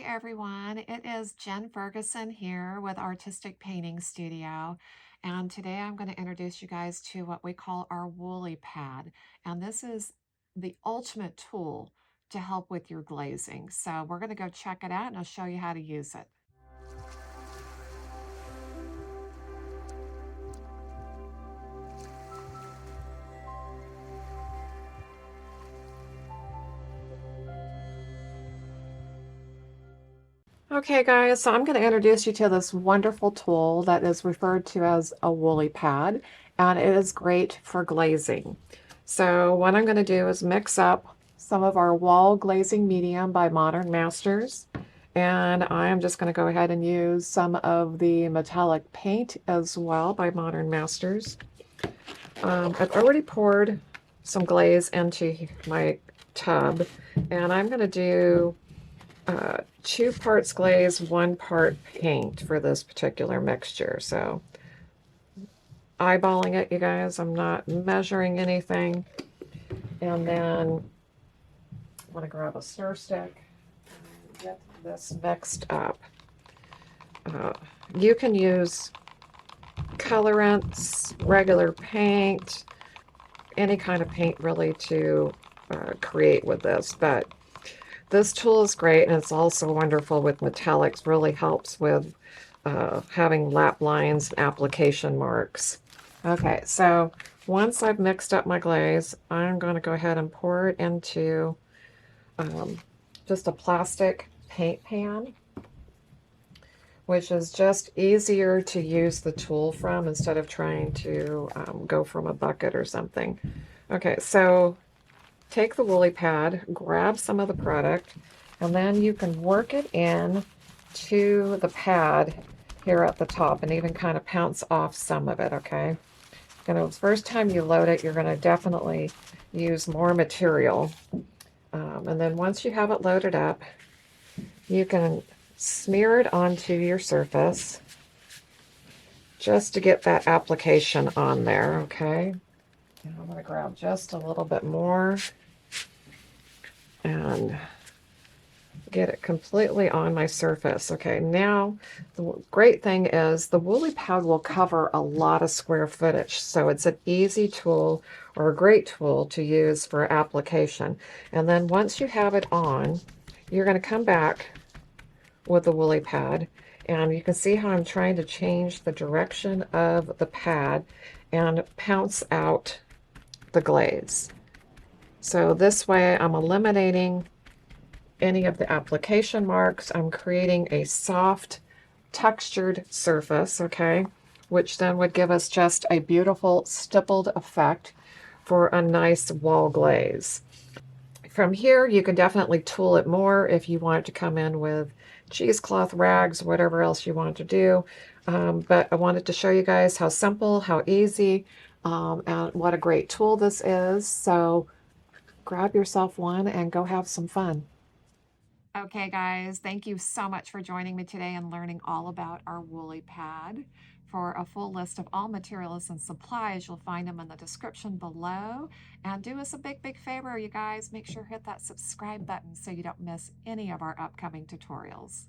everyone, it is Jen Ferguson here with Artistic Painting Studio. And today I'm going to introduce you guys to what we call our Woolly Pad. And this is the ultimate tool to help with your glazing. So we're going to go check it out and I'll show you how to use it. Okay guys, so I'm going to introduce you to this wonderful tool that is referred to as a Woolly Pad, and it is great for glazing. So what I'm going to do is mix up some of our wall glazing medium by Modern Masters, and I am just going to go ahead and use some of the metallic paint as well by Modern Masters. I've already poured some glaze into my tub, and I'm going to do 2 parts glaze, 1 part paint for this particular mixture. So eyeballing it, you guys, I'm not measuring anything. And then I'm going to grab a stir stick and get this mixed up. You can use colorants, regular paint, any kind of paint really to create with this, but this tool is great, and it's also wonderful with metallics. Really helps with having lap lines and application marks. Okay, so once I've mixed up my glaze, I'm going to go ahead and pour it into just a plastic paint pan, which is just easier to use the tool from instead of trying to go from a bucket or something. Okay, so take the Woolly Pad, grab some of the product, and then you can work it in to the pad here at the top and even kind of pounce off some of it, okay? The first time you load it, you're going to definitely use more material. And then once you have it loaded up, you can smear it onto your surface just to get that application on there, okay? And I'm going to grab just a little bit more and get it completely on my surface. Okay, now the great thing is the Woolly Pad will cover a lot of square footage, so it's an easy tool or a great tool to use for application. And then once you have it on, you're going to come back with the Woolly Pad, and you can see how I'm trying to change the direction of the pad and pounce out the glaze. So this way I'm eliminating any of the application marks. I'm creating a soft textured surface, okay, which then would give us just a beautiful stippled effect for a nice wall glaze. From here, you can definitely tool it more if you want to come in with cheesecloth rags, whatever else you want to do. But I wanted to show you guys how simple, how easy, and what a great tool this is. So grab yourself one and go have some fun. Okay, guys, thank you so much for joining me today and learning all about our Woolly Pad. For a full list of all materials and supplies, you'll find them in the description below. And do us a big, big favor, you guys, make sure to hit that subscribe button so you don't miss any of our upcoming tutorials.